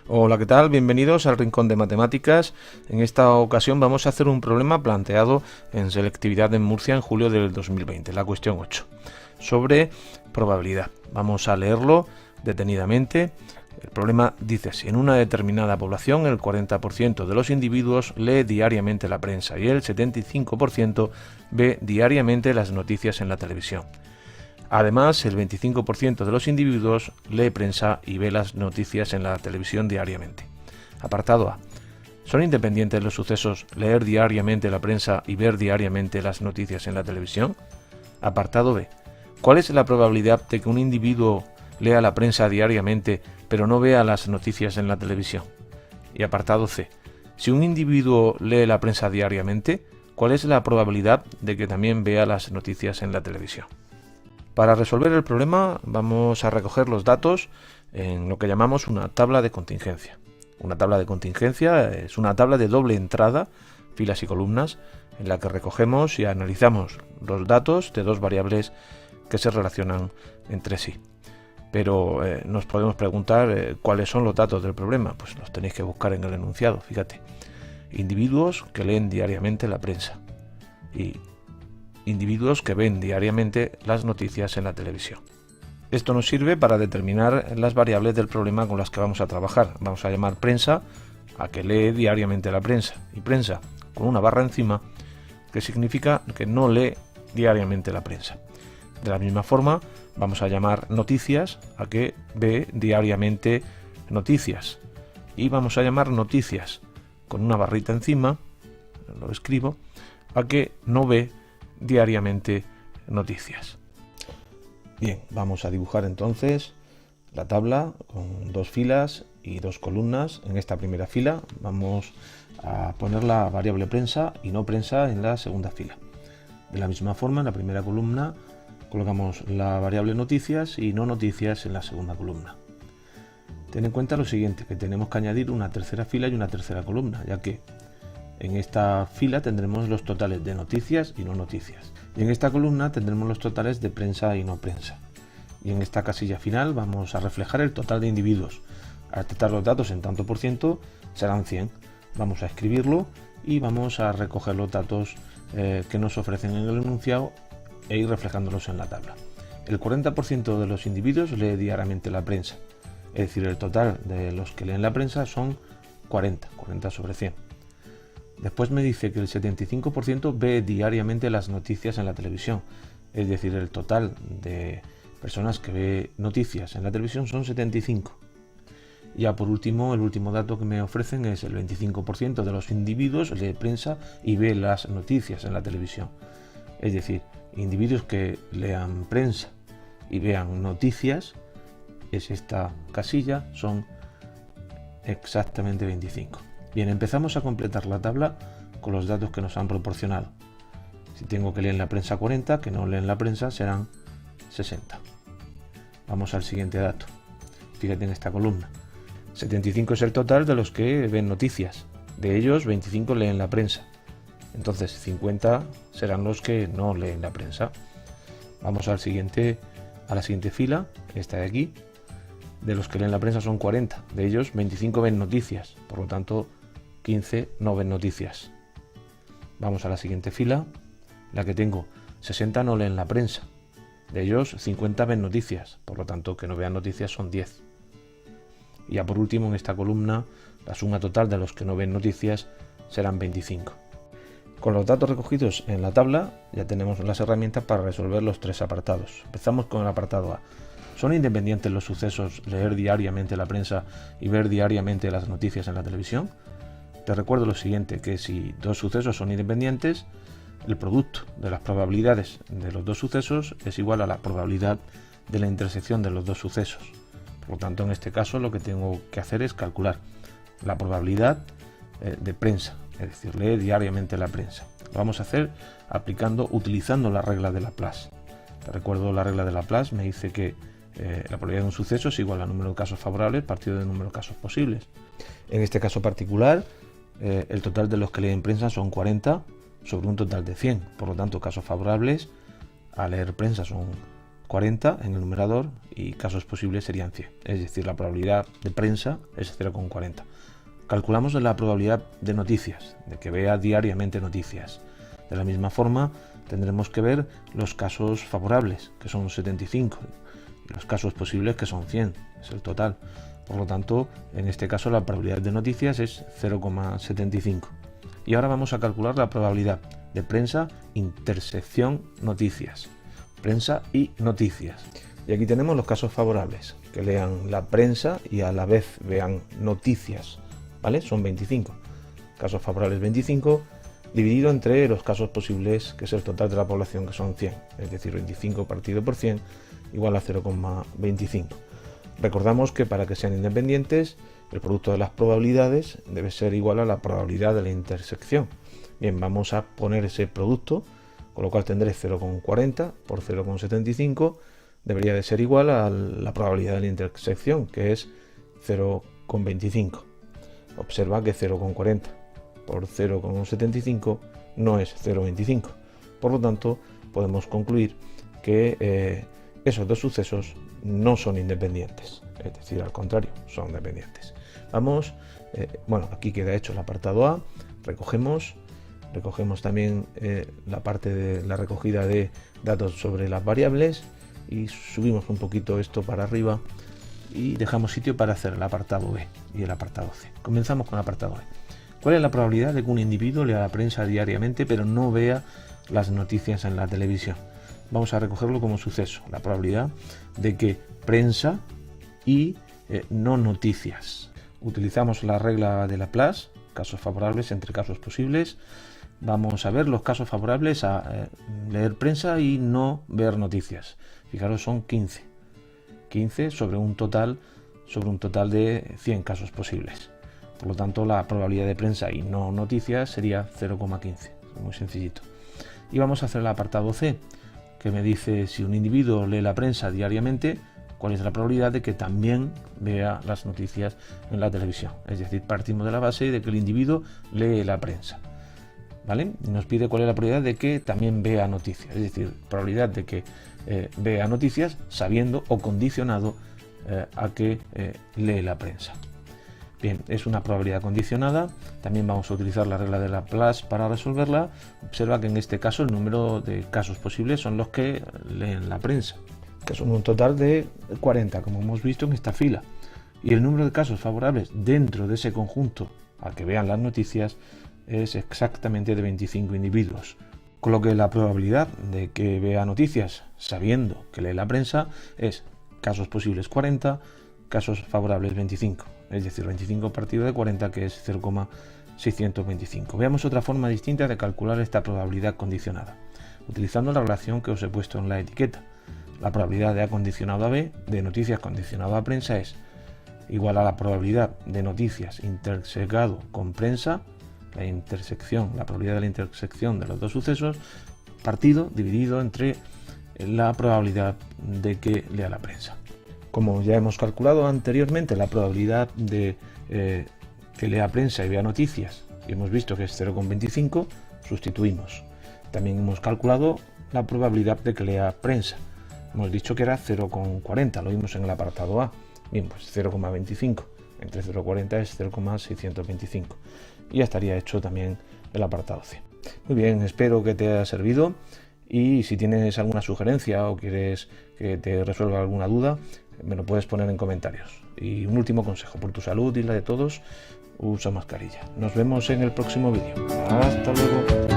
Hola, ¿qué tal? Bienvenidos al Rincón de Matemáticas. En esta ocasión vamos a hacer un problema planteado en selectividad en Murcia en julio del 2020, la cuestión 8, sobre probabilidad. Vamos a leerlo detenidamente. El problema dice así: en una determinada población el 40% de los individuos lee diariamente la prensa y el 75% ve diariamente las noticias en la televisión. Además, el 25% de los individuos lee prensa y ve las noticias en la televisión diariamente. Apartado A. ¿Son independientes los sucesos leer diariamente la prensa y ver diariamente las noticias en la televisión? Apartado B. ¿Cuál es la probabilidad de que un individuo lea la prensa diariamente pero no vea las noticias en la televisión? Y apartado C. Si un individuo lee la prensa diariamente, ¿cuál es la probabilidad de que también vea las noticias en la televisión? Para resolver el problema vamos a recoger los datos en lo que llamamos una tabla de contingencia. Una tabla de contingencia es una tabla de doble entrada, filas y columnas, en la que recogemos y analizamos los datos de dos variables que se relacionan entre sí. Pero nos podemos preguntar cuáles son los datos del problema. Pues los tenéis que buscar en el enunciado, fíjate. Individuos que leen diariamente la prensa y individuos que ven diariamente las noticias en la televisión. Esto nos sirve para determinar las variables del problema con las que vamos a trabajar. Vamos a llamar prensa a que lee diariamente la prensa, y prensa con una barra encima, que significa que no lee diariamente la prensa. De la misma forma, vamos a llamar noticias a que ve diariamente noticias, y vamos a llamar noticias con una barrita encima, lo escribo, a que no ve diariamente noticias. Bien, vamos a dibujar entonces la tabla con dos filas y dos columnas. En esta primera fila vamos a poner la variable prensa y no prensa en la segunda fila. De la misma forma, en la primera columna colocamos la variable noticias y no noticias en la segunda columna. Ten en cuenta lo siguiente, que tenemos que añadir una tercera fila y una tercera columna, ya que en esta fila tendremos los totales de noticias y no noticias. Y en esta columna tendremos los totales de prensa y no prensa. Y en esta casilla final vamos a reflejar el total de individuos. Al tratar los datos en tanto por ciento serán 100. Vamos a escribirlo y vamos a recoger los datos que nos ofrecen en el enunciado e ir reflejándolos en la tabla. El 40% de los individuos lee diariamente la prensa. Es decir, el total de los que leen la prensa son 40 sobre 100. Después me dice que el 75% ve diariamente las noticias en la televisión, es decir, el total de personas que ve noticias en la televisión son 75. Ya por último, el último dato que me ofrecen es el 25% de los individuos lee prensa y ve las noticias en la televisión. Es decir, individuos que lean prensa y vean noticias, es esta casilla, son exactamente 25. Bien, empezamos a completar la tabla con los datos que nos han proporcionado. Si tengo que leer en la prensa 40, que no leen la prensa, serán 60. Vamos al siguiente dato. Fíjate en esta columna. 75 es el total de los que ven noticias. De ellos, 25 leen la prensa. Entonces, 50 serán los que no leen la prensa. Vamos a la siguiente fila, esta de aquí. De los que leen la prensa son 40. De ellos, 25 ven noticias. Por lo tanto, 15 no ven noticias. Vamos a la siguiente fila, la que tengo 60 no leen la prensa. De ellos 50 ven noticias, por lo tanto que no vean noticias son 10. Y ya por último en esta columna, la suma total de los que no ven noticias serán 25. Con los datos recogidos en la tabla ya tenemos las herramientas para resolver los tres apartados. Empezamos con el apartado A. ¿Son independientes los sucesos leer diariamente la prensa y ver diariamente las noticias en la televisión? Te recuerdo lo siguiente, que si dos sucesos son independientes, el producto de las probabilidades de los dos sucesos es igual a la probabilidad de la intersección de los dos sucesos. Por lo tanto, en este caso lo que tengo que hacer es calcular la probabilidad de prensa, es decir, leer diariamente la prensa. Lo vamos a hacer utilizando la regla de Laplace. Te recuerdo la regla de Laplace, me dice que la probabilidad de un suceso es igual al número de casos favorables partido del número de casos posibles. En este caso particular, el total de los que leen prensa son 40 sobre un total de 100. Por lo tanto, casos favorables a leer prensa son 40 en el numerador y casos posibles serían 100. Es decir, la probabilidad de prensa es 0,40. Calculamos la probabilidad de noticias, de que vea diariamente noticias. De la misma forma, tendremos que ver los casos favorables, que son 75, y los casos posibles, que son 100, es el total. Por lo tanto, en este caso la probabilidad de noticias es 0,75. Y ahora vamos a calcular la probabilidad de prensa, intersección, noticias. Prensa y noticias. Y aquí tenemos los casos favorables, que lean la prensa y a la vez vean noticias, ¿vale? Son 25. Casos favorables 25, dividido entre los casos posibles, que es el total de la población, que son 100. Es decir, 25 partido por 100 igual a 0,25. Recordamos que para que sean independientes, el producto de las probabilidades debe ser igual a la probabilidad de la intersección. Bien, vamos a poner ese producto, con lo cual tendré 0,40 por 0,75, debería de ser igual a la probabilidad de la intersección, que es 0,25. Observa que 0,40 por 0,75 no es 0,25. Por lo tanto, podemos concluir que esos dos sucesos no son independientes, es decir, al contrario, son dependientes. Vamos, bueno, aquí queda hecho el apartado A, recogemos también la parte de la recogida de datos sobre las variables y subimos un poquito esto para arriba y dejamos sitio para hacer el apartado B y el apartado C. Comenzamos con el apartado B. ¿Cuál es la probabilidad de que un individuo lea la prensa diariamente pero no vea las noticias en la televisión? Vamos a recogerlo como suceso, la probabilidad de que prensa y no noticias. Utilizamos la regla de Laplace, casos favorables entre casos posibles. Vamos a ver los casos favorables a leer prensa y no ver noticias. Fijaros, son 15. 15 sobre un total de 100 casos posibles. Por lo tanto, la probabilidad de prensa y no noticias sería 0,15. Muy sencillito. Y vamos a hacer el apartado C, que me dice si un individuo lee la prensa diariamente, cuál es la probabilidad de que también vea las noticias en la televisión. Es decir, partimos de la base de que el individuo lee la prensa, ¿vale? Y nos pide cuál es la probabilidad de que también vea noticias, es decir, probabilidad de que vea noticias sabiendo o condicionado a que lee la prensa. Bien, es una probabilidad condicionada. También vamos a utilizar la regla de Laplace para resolverla. Observa que en este caso el número de casos posibles son los que leen la prensa, que son un total de 40, como hemos visto en esta fila. Y el número de casos favorables dentro de ese conjunto a que vean las noticias es exactamente de 25 individuos. Con lo que la probabilidad de que vea noticias sabiendo que lee la prensa es casos posibles 40, casos favorables 25. Es decir, 25 partido de 40, que es 0,625. Veamos otra forma distinta de calcular esta probabilidad condicionada, utilizando la relación que os he puesto en la etiqueta. La probabilidad de A condicionado a B, de noticias condicionado a prensa, es igual a la probabilidad de noticias intersecado con prensa, la probabilidad de la intersección de los dos sucesos, partido dividido entre la probabilidad de que lea la prensa. Como ya hemos calculado anteriormente la probabilidad de que lea prensa y vea noticias, y hemos visto que es 0,25, sustituimos. También hemos calculado la probabilidad de que lea prensa. Hemos dicho que era 0,40, lo vimos en el apartado A. Bien, pues 0,25 entre 0,40 es 0,625. Y ya estaría hecho también el apartado C. Muy bien, espero que te haya servido. Y si tienes alguna sugerencia o quieres que te resuelva alguna duda, me lo puedes poner en comentarios. Y un último consejo, por tu salud y la de todos, usa mascarilla. Nos vemos en el próximo vídeo. Hasta luego.